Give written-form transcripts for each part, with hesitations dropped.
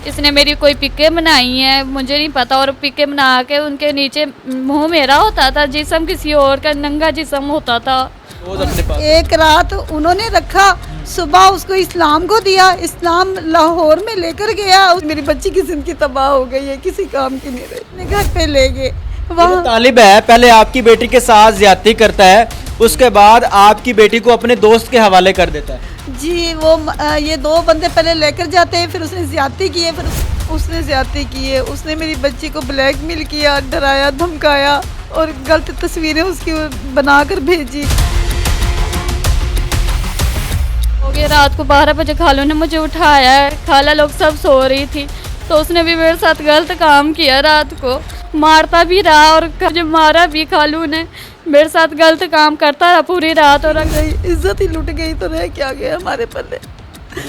इसने मेरी कोई पिकें बनाई हैं, मुझे नहीं पता, और पिकें बना के उनके नीचे मुंह मेरा होता था, जिस्म किसी और का नंगा जिस्म होता था। एक रात उन्होंने रखा, सुबह उसको इस्लाम को दिया, इस्लाम लाहौर में लेकर गया। मेरी बच्ची की जिंदगी तबाह हो गई है, किसी काम की नहीं रही। अपने घर पे ले गए। वहाँ तालिब है, पहले आपकी बेटी के साथ ज्यादती करता है, उसके बाद आपकी बेटी को अपने दोस्त के हवाले कर देता है। जी वो ये दो बंदे पहले लेकर जाते हैं, फिर उसने ज्यादती की है, फिर उसने ज्यादती की है। उसने मेरी बच्ची को ब्लैकमेल किया, डराया, धमकाया और गलत तस्वीरें उसकी बनाकर भेजी। हो गया रात को 12 बजे खालू ने मुझे उठाया है, खाला लोग सब सो रही थी, तो उसने भी मेरे साथ गलत काम किया। रात को मारता भी रहा और मुझे मारा भी। खालू ने मेरे साथ गलत काम करता रहा पूरी रात। और इज्जत ही लुट गई तो रह क्या गया हमारे पल्ले।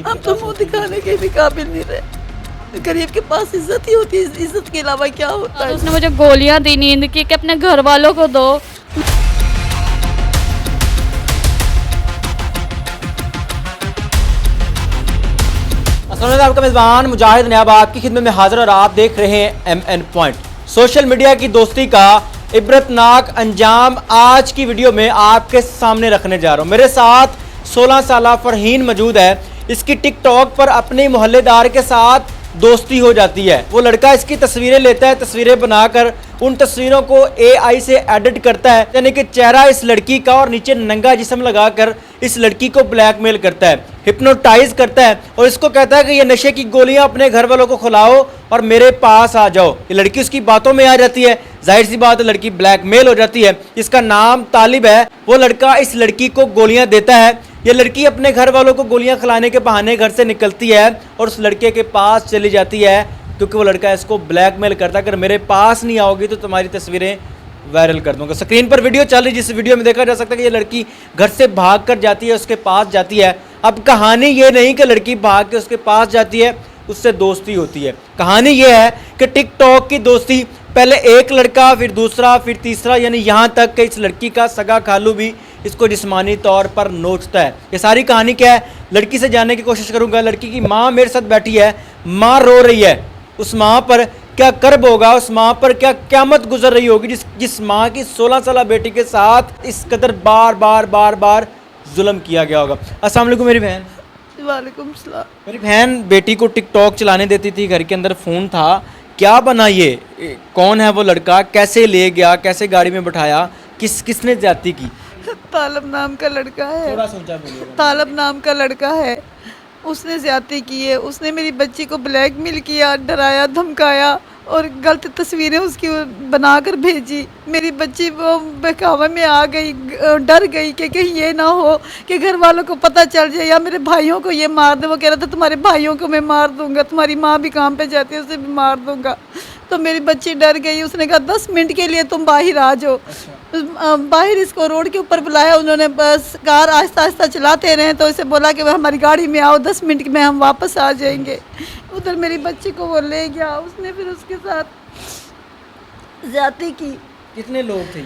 हम तो मुंह दिखाने के भी काबिल नहीं रहे। गरीब के पास इज्जत ही होती है, इज्जत के अलावा क्या होता है। उसने मुझे गोलियां दी नींद की कि अपने घर वालों को दो। आपका मेजबान मुजाहिद नयाब आपकी खिदमत में हाजिर और आप देख रहे हैं MN पॉइंट। सोशल मीडिया की दोस्ती का इबरतनाक अंजाम आज की वीडियो में आपके सामने रखने जा रहा हूं। मेरे साथ 16 साल फरहीन मौजूद है। इसकी टिकटॉक पर अपने मोहल्लेदार के साथ दोस्ती हो जाती है। वो लड़का इसकी तस्वीरें लेता है, तस्वीरें बनाकर उन तस्वीरों को AI से एडिट करता है, यानी कि चेहरा इस लड़की का और नीचे नंगा जिस्म लगाकर इस लड़की को ब्लैकमेल करता है, हिप्नोटाइज करता है और इसको कहता है कि ये नशे की गोलियां अपने घर वालों को खिलाओ और मेरे पास आ जाओ। ये लड़की उसकी बातों में आ जाती है, जाहिर सी बात है लड़की ब्लैकमेल हो जाती है। इसका नाम तालिब है। वो लड़का इस लड़की को गोलियां देता है। ये लड़की अपने घर वालों को गोलियां खिलाने के बहाने घर से निकलती है और उस लड़के के पास चली जाती है, क्योंकि वो लड़का इसको ब्लैकमेल करता है, अगर मेरे पास नहीं आओगी तो तुम्हारी तस्वीरें वायरल कर दूंगा। स्क्रीन पर वीडियो चल रही, जिस वीडियो में देखा जा सकता है कि ये लड़की घर से भाग कर जाती है, उसके पास जाती है। अब कहानी ये नहीं कि लड़की भाग के उसके पास जाती है, उससे दोस्ती होती है। कहानी ये है कि टिकटॉक की दोस्ती, पहले एक लड़का, फिर दूसरा, फिर तीसरा, यानी यहाँ तक कि इस लड़की का सगा खालू भी इसको जिस्मानी तौर पर नोचता है। ये सारी कहानी क्या है, लड़की से जानने की कोशिश करूंगा। लड़की की माँ मेरे साथ बैठी है, माँ रो रही है। उस माँ पर क्या कर्ब होगा, उस माँ पर क्या क़यामत गुजर रही होगी जिस माँ की 16 साल बेटी के साथ इस कदर बार बार जुल्म किया गया होगा। अस्सलाम वालेकुम मेरी बहन। वालेकुम सलाम। मेरी बहन बेटी को टिकटॉक चलाने देती थी, घर के अंदर फ़ोन था, क्या बना ये, कौन है वो लड़का, कैसे ले गया, कैसे गाड़ी में बैठाया, किसने ज्यादती की? तालब नाम का लड़का है। थोड़ा सोचा बोलिएगा। तालब नाम का लड़का है, उसने ज्यादती की है। उसने मेरी बच्ची को ब्लैकमेल किया, डराया, धमकाया और गलत तस्वीरें उसकी बनाकर भेजी। मेरी बच्ची वो बहकावे में आ गई, डर गई कि कहीं ये ना हो कि घर वालों को पता चल जाए या मेरे भाइयों को ये मार दे। वो कह रहा था तुम्हारे भाइयों को मैं मार दूंगा, तुम्हारी माँ भी काम पे जाती है, उसे भी मार दूंगा। तो मेरी बच्ची डर गई। उसने कहा 10 मिनट के लिए तुम बाहर आ जाओ। बाहर इसको रोड के ऊपर बुलाया उन्होंने, बस कार आहिस्ता आहिस्ता चलाते रहे, तो इसे बोला कि वह हमारी गाड़ी में आओ, 10 मिनट में हम वापस आ जाएंगे। उधर मेरी बच्ची को वो ले गया। उसने फिर उसके साथ ज्यादती की। कितने लोग थे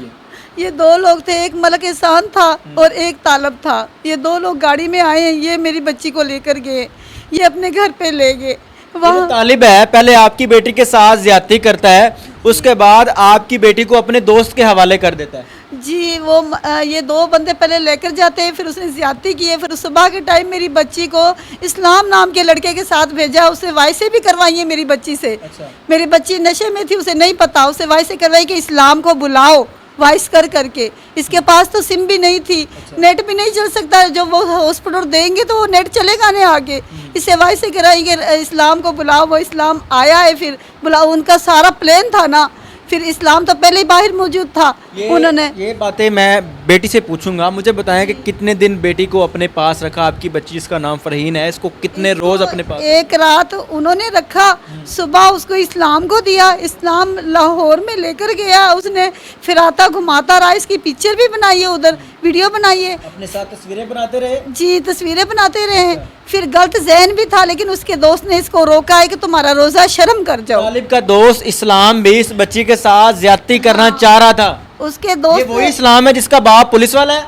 ये 2 लोग थे, एक मलक एहसान था और एक तालब था। ये 2 लोग गाड़ी में आए हैं, ये मेरी बच्ची को लेकर गए, ये अपने घर पे ले गए। वहाँ तालिब है, पहले आपकी बेटी के साथ ज्यादती करता है, उसके बाद आपकी बेटी को अपने दोस्त के हवाले कर देता है। जी वो ये 2 बंदे पहले लेकर जाते हैं, फिर उसने ज्यादती की है। फिर सुबह के टाइम मेरी बच्ची को इस्लाम नाम के लड़के के साथ भेजा। उसे वाइसे भी करवाई है मेरी बच्ची से। अच्छा। मेरी बच्ची नशे में थी, उसे नहीं पता, उसे वाइसे करवाई कि इस्लाम को बुलाओ, वॉइस कर करके। इसके पास तो सिम भी नहीं थी। अच्छा। नेट भी नहीं चल सकता, जब वो हॉस्पिटल देंगे तो वो नेट चलेगा नहीं आगे। इसे वॉइस से कराएंगे इस्लाम को बुलाओ, वो इस्लाम आया है। फिर बुलाओ, उनका सारा प्लान था ना, फिर इस्लाम तो पहले ही बाहर मौजूद था। उन्होंने ये बातें मैं बेटी से पूछूंगा। मुझे बताएं कि कितने दिन बेटी को अपने पास रखा आपकी बच्ची, जिसका नाम फरहीन है, इसको कितने रोज अपने पास? एक रात उन्होंने रखा, सुबह उसको इस्लाम को दिया, इस्लाम लाहौर में लेकर गया। उसने फिराता घुमाता रहा, इसकी पिक्चर भी बनाई है, उधर वीडियो बनाई है, अपने साथ तस्वीरें बनाते रहे। जी तस्वीरें बनाते रहे। फिर गलत जहन भी था, लेकिन उसके दोस्त ने इसको रोका है कि तुम्हारा रोजा शर्म कर जाओ। तालिब का दोस्त इस्लाम भी इस बच्ची के साथ ज्यादती करना चाह रहा था। उसके दोस्त ये वही इस्लाम है जिसका बाप पुलिस वाला है?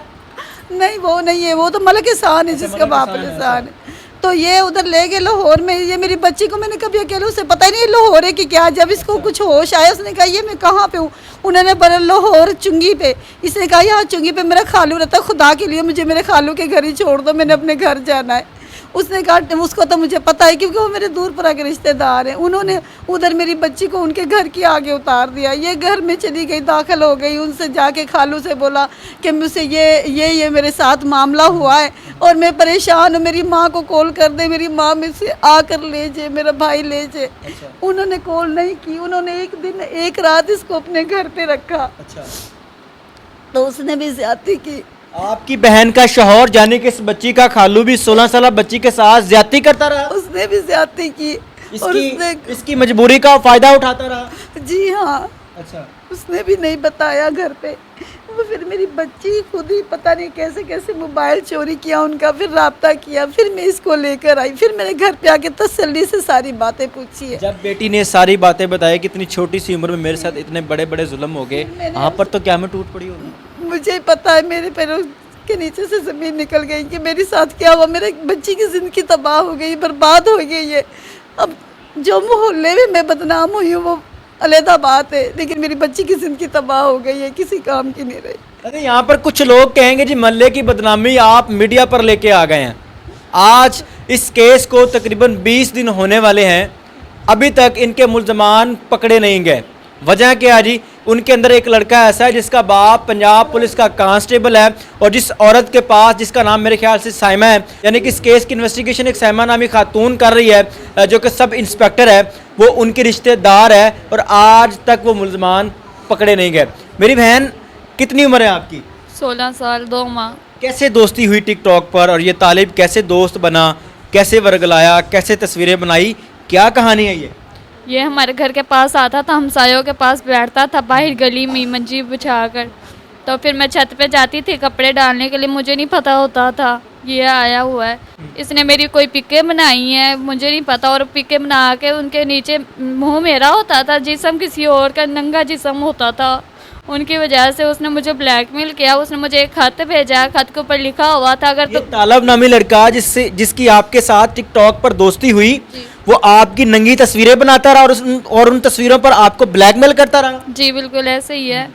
नहीं, वो नहीं है, वो तो मलक एहसान है जिसका बाप एहसान है। तो ये उधर ले गए लाहौर में। ये मेरी बच्ची को मैंने कभी अकेले, उसे पता ही नहीं लाहौर है कि क्या। जब इसको कुछ होश आया उसने कहा ये मैं कहाँ पे हूँ। उन्होंने बोला लाहौर चुंगी पे। इसने कहा यहाँ चुंगी पे मेरा खालू रहता है, खुदा के लिए मुझे मेरे खालू के घर ही छोड़ दो, मैंने अपने घर जाना है। उसने कहा उसको तो मुझे पता है क्योंकि वो मेरे दूर पर के रिश्तेदार हैं। उन्होंने उधर मेरी बच्ची को उनके घर के आगे उतार दिया। ये घर में चली गई, दाखिल हो गई, उनसे जाके खालू से बोला कि मुझसे ये मेरे साथ मामला हुआ है और मैं परेशान हूँ, मेरी माँ को कॉल कर दे, मेरी माँ मुझसे आकर ले जाए, मेरा भाई ले जाए। उन्होंने कॉल नहीं की। उन्होंने एक दिन एक रात इसको अपने घर पे रखा। तो उसने भी ज्यादती की। आपकी बहन का शौहर यानी कि इस बच्ची का खालू भी 16 साल बच्ची के साथ ज्यादती करता रहा। उसने भी ज्यादती की और इसकी मजबूरी का फायदा उठाता रहा। जी हाँ। अच्छा। उसने भी नहीं बताया घर पे। वो फिर मेरी बच्ची खुद ही पता नहीं कैसे कैसे मोबाइल चोरी किया उनका, फिर राब्ता किया, फिर मैं इसको लेकर आई, फिर मैंने घर पे आके तसल्ली से सारी बातें पूछी है। जब बेटी ने सारी बातें बताई कि इतनी छोटी सी उम्र में मेरे साथ इतने बड़े बड़े जुल्म हो गए, वहाँ पर तो क्या मैं टूट पड़ी होगी। मुझे पता है मेरे पैरों के नीचे से ज़मीन निकल गई कि मेरे साथ क्या हुआ। मेरे बच्ची की ज़िंदगी तबाह हो गई, बर्बाद हो गई है। अब जो मोहल्ले में मैं बदनाम हुई हूँ वो अलहदा बात है, लेकिन मेरी बच्ची की ज़िंदगी तबाह हो गई है, किसी काम की नहीं रही। अरे यहाँ पर कुछ लोग कहेंगे जी मोहल्ले की बदनामी आप मीडिया पर लेके आ गए हैं। आज इस केस को तकरीबन 20 दिन होने वाले हैं, अभी तक इनके मुल्ज़मान पकड़े नहीं गए। वजह क्या जी? उनके अंदर एक लड़का ऐसा है जिसका बाप पंजाब पुलिस का कांस्टेबल है और जिस औरत के पास, जिसका नाम मेरे ख्याल से साइमा है, यानी कि इस केस की इन्वेस्टिगेशन एक साइमा नामी खातून कर रही है जो कि सब इंस्पेक्टर है, वो उनकी रिश्तेदार है और आज तक वो मुल्ज़मान पकड़े नहीं गए। मेरी बहन कितनी उम्र है आपकी? 16 साल 2 माह। कैसे दोस्ती हुई टिकटॉक पर और ये तालिब कैसे दोस्त बना, कैसे वर्गलाया, कैसे तस्वीरें बनाई, क्या कहानी है ये हमारे घर के पास आता था, हमसायों के पास बैठता था बाहर गली में मंजी बिछाकर। तो फिर मैं छत पे जाती थी कपड़े डालने के लिए, मुझे नहीं पता होता था ये आया हुआ है। इसने मेरी कोई पिकें बनाई हैं, मुझे नहीं पता, और पिकें बना के उनके नीचे मुंह मेरा होता था, जिस्म किसी और का नंगा जिस्म होता था। उनकी वजह से उसने मुझे ब्लैकमेल किया। उसने मुझे एक खत भेजा, खत के ऊपर लिखा हुआ था अगर तो तालब नामी लड़का जिसकी आपके साथ टिकटॉक पर दोस्ती हुई, वो आपकी नंगी तस्वीरें बनाता रहा और उन तस्वीरों पर आपको ब्लैकमेल करता रहा। जी बिल्कुल ऐसे ही है।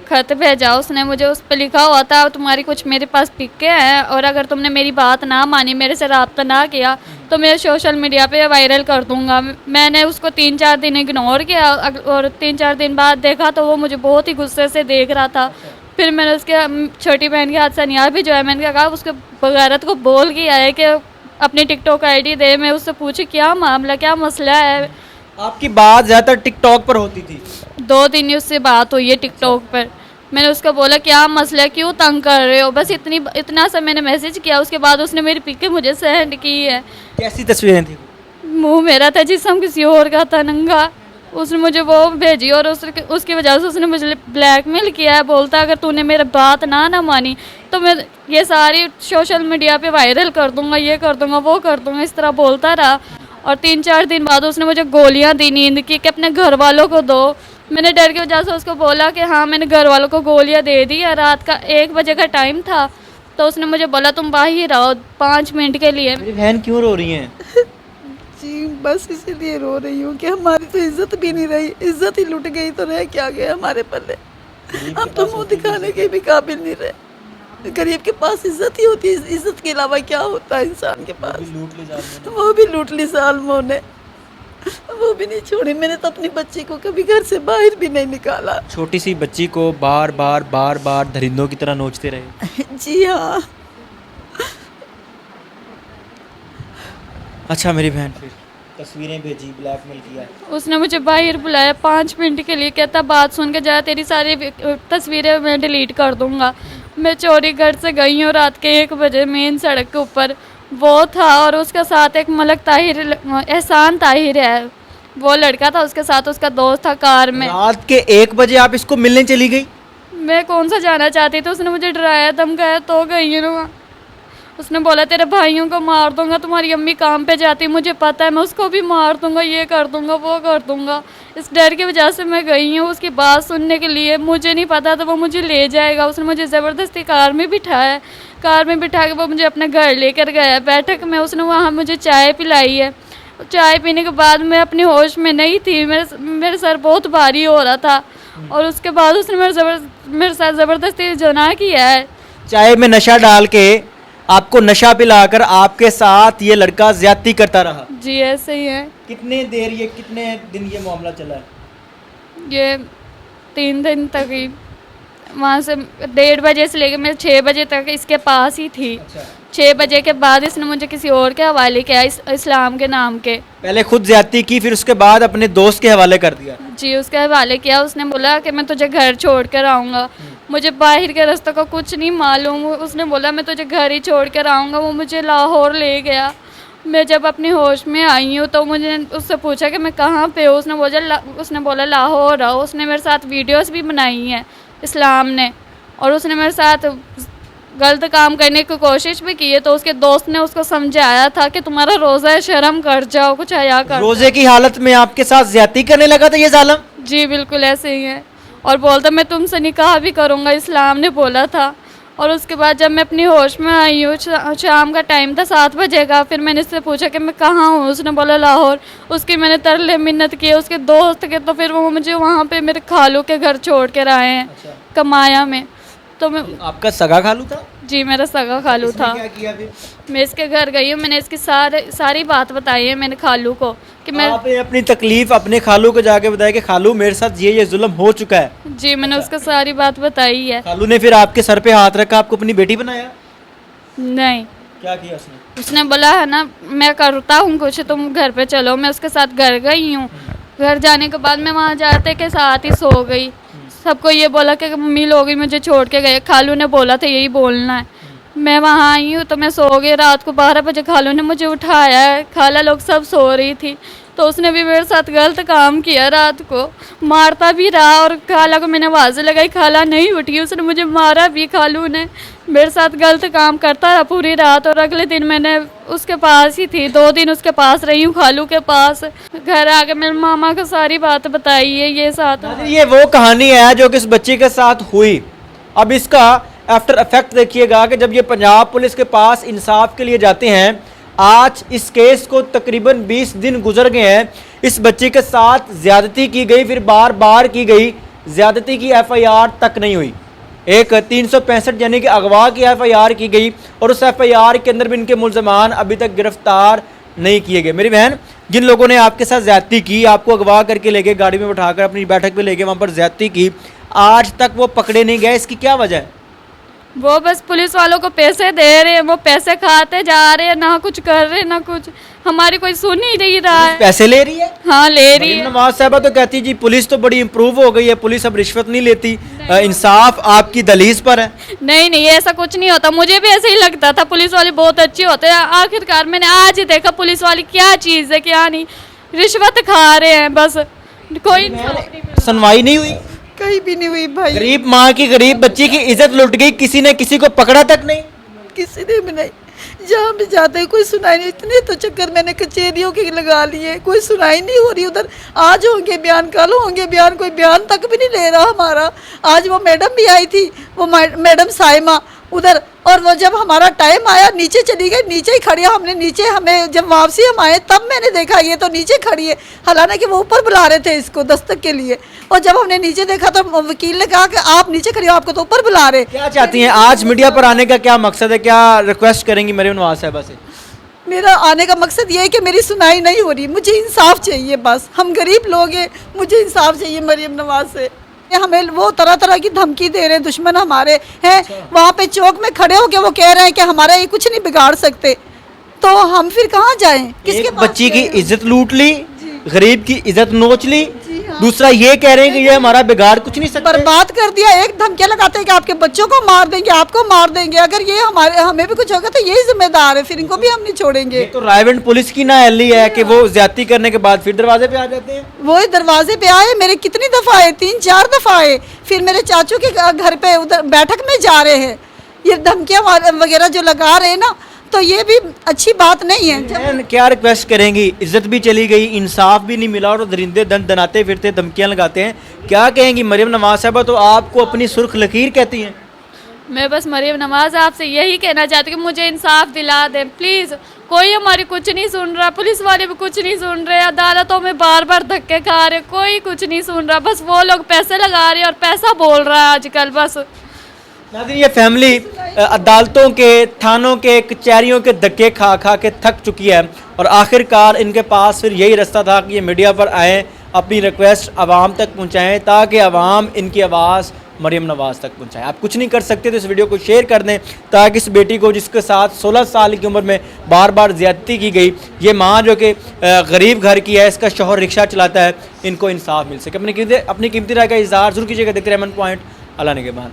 खत भेजा उसने मुझे, उस पर लिखा हुआ था तुम्हारी कुछ मेरे पास पिकें हैं और अगर तुमने मेरी बात ना मानी, मेरे से रब्ता ना किया तो मैं सोशल मीडिया पे वायरल कर दूंगा। मैंने उसको 3-4 दिन इग्नोर किया और 3-4 दिन बाद देखा तो वो मुझे बहुत ही गुस्से से देख रहा था। फिर मैंने उसके छोटी बहन के हाथ सनिया भी जो है, मैंने कहा उसके बगारत को बोल किया है कि अपनी टिकटॉक आईडी दे। मैं उससे पूछी क्या मामला, क्या मसला है। आपकी बात ज़्यादातर टिकटॉक पर होती थी? 2 दिन ही उससे बात हुई है टिकटॉक पर। मैंने उसको बोला क्या मसला है, क्यों तंग कर रहे हो, बस इतना सा मैंने मैसेज किया। उसके बाद उसने मेरी पिकें मुझे सेंड की है। कैसी तस्वीरें थी? मुंह मेरा था, जिस्म किसी और का था नंगा। उसने मुझे वो भेजी और उसकी वजह से उसने मुझे ब्लैकमेल किया है। बोलता अगर तूने मेरी बात ना मानी तो मैं ये सारी सोशल मीडिया पे वायरल कर दूंगा, ये कर दूंगा, वो कर दूंगा, इस तरह बोलता रहा। और 3-4 दिन बाद उसने मुझे गोलियां दी नींद की कि अपने घर वालों को दो। मैंने डर की वजह से उसको बोला कि हाँ मैंने घर वालों को गोलियां दे दी है। रात का 1 बजे का टाइम था तो उसने मुझे बोला तुम बाहर रहो 5 मिनट के लिए। मेरी बहन क्यों रो रही हैं? जी बस इसीलिए रो रही हूँ कि हमारी तो इज्जत भी नहीं रही, इज्जत ही लुट गई तो रह क्या गया हमारे पल्ले। हम तो मुंह दिखाने के भी काबिल नहीं रहे। गरीब के पास इज्जत ही होती है, इज्जत के अलावा क्या होता है इंसान के पास। वो भी लूट ली जालिमों ने, वो भी नहीं छोड़ी। मैंने तो अपनी बच्ची को कभी घर से बाहर भी नहीं निकाला। छोटी सी बच्ची को बार बार दरिंदों की तरह नोचते रहे। जी हाँ। अच्छा मेरी बहन फिर तस्वीरें भेजी, ब्लैकमेल किया? उसने मुझे बाहर बुलाया 5 मिनट के लिए, कहता बात सुन के जा, तेरी सारी तस्वीरें मैं डिलीट कर दूंगा। मैं चोरी घर से गई हूँ रात के 1 बजे, मेन सड़क के ऊपर वो था और उसके साथ एक मलक ताहिर, एहसान ताहिर है, वो लड़का था उसके साथ, उसका दोस्त था कार में। रात के 1 बजे आप इसको मिलने चली गई? मैं कौन सा जाना चाहती थी, उसने मुझे डराया धमकाया तो गई हूँ। उसने बोला तेरे भाइयों को मार दूंगा, तुम्हारी अम्मी काम पे जाती मुझे पता है, मैं उसको भी मार दूंगा, ये कर दूंगा, वो कर दूंगा। इस डर की वजह से मैं गई हूँ उसकी बात सुनने के लिए। मुझे नहीं पता था वो मुझे ले जाएगा। उसने मुझे ज़बरदस्ती कार में बिठाया। कार में बिठा के वो मुझे अपने घर लेकर गया। बैठक में उसने वहाँ मुझे चाय पिलाई है। चाय पीने के बाद मैं अपनी होश में नहीं थी, मेरे सर बहुत भारी हो रहा था और उसके बाद उसने मेरे साथ ज़बरदस्ती जना किया है। चाय में नशा डाल के आपको नशा पिलाकर आपके साथ ये लड़का ज्यादती करता रहा। जी ऐसे ही है। कितने दिन ये मामला चला है? ये 3 दिन तक ही, वहाँ से 1:30 बजे से लेकर मैं 6 बजे तक इसके पास ही थी। 6 बजे के बाद इसने मुझे किसी और के हवाले किया, इस्लाम के नाम के। पहले खुद ज्यादती की, फिर उसके बाद अपने दोस्त के हवाले कर दिया। जी उसके हवाले किया। उसने बोला कि मैं तुझे घर छोड़ कर आऊँगा। मुझे बाहर के रास्ते का कुछ नहीं मालूम। उसने बोला मैं तुझे घर ही छोड़ कर आऊँगा। वो मुझे लाहौर ले गया। मैं जब अपनी होश में आई हूँ तो मुझे उससे पूछा कि मैं कहाँ पे हूँ। उसने बोला लाहौर आओ। उसने मेरे साथ वीडियोस भी बनाई हैं इस्लाम ने, और उसने मेरे साथ गलत काम करने की कोशिश भी की है। तो उसके दोस्त ने उसको समझाया था कि तुम्हारा रोज़ा है, शर्म कर जाओ, कुछ हया कर। रोजे की हालत में आपके साथ ज्यादती करने लगा था ये जालिम? जी बिल्कुल ऐसे ही है। और बोलता मैं तुमसे निकाह भी करूँगा, इस्लाम ने बोला था। और उसके बाद जब मैं अपनी होश में आई हूँ, शाम का टाइम था 7 बजे का, फिर मैंने इससे पूछा कि मैं कहाँ हूँ। उसने बोला लाहौर। उसकी मैंने तरले मिन्नत की उसके दोस्त के, तो फिर वो मुझे वहाँ पे मेरे खालू के घर छोड़ कर आए हैं। कमाया में। तो मैं, आपका सगा खालू था? जी मेरा सगा खालू था। क्या किया फिर? मैं इसके घर गई हूँ। मैंने इसकी सारी बात बताई है मैंने खालू को कि मैं, आपने अपनी तकलीफ अपने खालू को जाके बताया कि खालू मेरे साथ ये जुल्म हो चुका है? जी मैंने उसको सारी बात बताई है। खालू ने फिर आपके सर पे हाथ रखा, आपको अपनी बेटी बनाया? नहीं। क्या किया उसने? उसने बोला है ना मैं करता हूँ कुछ, तुम घर पे चलो। मैं उसके साथ घर गई हूँ। घर जाने के बाद मैं वहाँ जाते के साथ ही सो गई। सबको ये बोला कि मम्मी लोग ही मुझे छोड़ के गए। खालू ने बोला था यही बोलना है। मैं वहाँ आई हूँ तो मैं सो गई। रात को 12 बजे खालू ने मुझे उठाया है। खाला लोग सब सो रही थी तो उसने भी मेरे साथ गलत काम किया। रात को मारता भी रहा और खाला को मैंने आवाज़ें लगाई, खाला नहीं उठी। उसने मुझे मारा भी। खालू ने मेरे साथ गलत काम करता रहा पूरी रात। और अगले दिन मैंने उसके पास ही थी, 2 दिन उसके पास रही हूँ, खालू के पास। घर आके मेरे मामा को सारी बात बताई है ये साथ। ये वो कहानी है जो कि इस बच्ची के साथ हुई। अब इसका आफ्टर इफेक्ट देखिएगा कि जब ये पंजाब पुलिस के पास इंसाफ के लिए जाते हैं। आज इस केस को तकरीबन 20 दिन गुजर गए हैं। इस बच्ची के साथ ज्यादती की गई, फिर बार बार की गई। ज्यादती की FIR तक नहीं हुई। एक 365 यानी कि अगवा की FIR की गई और उस FIR के अंदर भी इनके मुल्ज़मान अभी तक गिरफ्तार नहीं किए गए। मेरी बहन, जिन लोगों ने आपके साथ ज्यादती की, आपको अगवा करके ले गए, गाड़ी में बैठाकर अपनी बैठक पे ले गए, वहाँ पर ज्यादती की, आज तक वो पकड़े नहीं गए, इसकी क्या वजह है? वो बस पुलिस वालों को पैसे दे रहे हैं, वो पैसे खाते जा रहे हैं, ना कुछ कर रहे ना कुछ। हमारी कोई सुन ही नहीं रहा है। पैसे ले रही है? हाँ ले रही है। नवाज साहबा तो कहती जी पुलिस तो बड़ी इम्प्रूव हो गई है, पुलिस अब रिश्वत नहीं लेती, इंसाफ आपकी दलीज पर है। नहीं ऐसा कुछ नहीं होता। मुझे भी ऐसे ही लगता था पुलिस वाले बहुत अच्छे होते हैं। आखिरकार मैंने आज ही देखा पुलिस वाली क्या चीज़ है क्या नहीं। रिश्वत खा रहे हैं बस, कोई सुनवाई नहीं हुई, कहीं भी नहीं हुई भाई। गरीब माँ की गरीब बच्ची की इज्जत लुट गई, किसी ने किसी को पकड़ा तक नहीं। किसी ने भी नहीं, जहाँ भी जाते हैं कोई सुनाई नहीं। इतने तो चक्कर मैंने कचहरियों के लगा लिए, कोई सुनाई नहीं हो रही। उधर आज होंगे बयान, कल होंगे बयान, कोई बयान तक भी नहीं ले रहा हमारा। आज वो मैडम भी आई थी, वो मैडम साइमा उधर, और वो जब हमारा टाइम आया नीचे चली गई, नीचे ही खड़ी है। हमने नीचे, हमें जब वापसी हम आए तब मैंने देखा ये तो नीचे खड़ी है, हालांकि वो ऊपर बुला रहे थे इसको दस्तक के लिए। और जब हमने नीचे देखा तो वकील ने कहा कि आप नीचे खड़ी हो, आपको तो ऊपर बुला रहे। क्या चाहती हैं आज मीडिया पर आने का क्या मकसद है, क्या रिक्वेस्ट करेंगे मरीम नवाज साहबा से? मेरा आने का मकसद ये है कि मेरी सुनाई नहीं हो रही, मुझे इंसाफ चाहिए बस। हम गरीब लोग हैं, मुझे इंसाफ चाहिए मरीम नवाज से। हमें वो तरह तरह की धमकी दे रहे हैं, दुश्मन हमारे हैं। वहाँ पे चौक में खड़े होके वो कह रहे हैं कि हमारा ये कुछ नहीं बिगाड़ सकते, तो हम फिर कहाँ जाएं? किसके पास बच्ची की जाएं? इज्जत लूट ली, गरीब की इज्जत नोच ली। हाँ। दूसरा ये कह रहे हैं कि ये हमारा बिगाड़ कुछ नहीं सकता। बर्बाद कर दिया। एक धमकियां लगाते हैं कि आपके बच्चों को मार देंगे, आपको मार देंगे। अगर ये हमें भी कुछ होगा तो यही जिम्मेदार है, फिर इनको भी हम नहीं छोड़ेंगे। तो रायवेंड पुलिस की नाअहली है कि वो ज्यादती करने के बाद फिर दरवाजे पे आ जाते हैं। वो दरवाजे पे आए, मेरे कितनी दफा आए, 3-4 दफा आए। फिर मेरे चाचू के घर पे उधर बैठक में जा रहे हैं, ये धमकियां वगैरह जो लगा रहे हैं ना, तो ये भी अच्छी बात नहीं है। क्या रिक्वेस्ट करेंगी? इज्जत भी चली गई, इंसाफ भी नहीं मिला और दरिंदे दन दनाते फिरते धमकियां लगाते हैं। क्या कहेंगी मरीम नवाज साहबा? तो आपको अपनी सुर्ख लकीर कहती हैं। मैं बस मरीम नवाज आपसे यही कहना चाहती हूँ कि मुझे इंसाफ दिला दें प्लीज़। कोई हमारी कुछ नहीं सुन रहा, पुलिस वाले भी कुछ नहीं सुन रहे, अदालतों में बार बार धक्के खा रहे, कोई कुछ नहीं सुन रहा। बस वो लोग पैसे लगा रहे हैं और पैसा बोल रहा है आजकल बस। नाज़रीन, ये फैमिली अदालतों के, थानों के, कचहरियों के धक्के खा खा के थक चुकी है और आखिरकार इनके पास फिर यही रास्ता था कि ये मीडिया पर आएँ, अपनी रिक्वेस्ट आवाम तक पहुँचाएँ ताकि आवाम इनकी आवाज़ मरीम नवाज़ तक पहुँचाएँ। आप कुछ नहीं कर सकते तो इस वीडियो को शेयर कर दें ताकि इस बेटी को, जिसके साथ 16 साल की उम्र में बार बार ज़्यादती की गई, ये माँ जो कि गरीब घर की है, इसका शौहर रिक्शा चलाता है, इनको इंसाफ मिल सके। अपनी कीमती राय का इज़हार ज़रूर कीजिएगा। देखते रहे एमएन पॉइंट। अल्लाह निगहबान।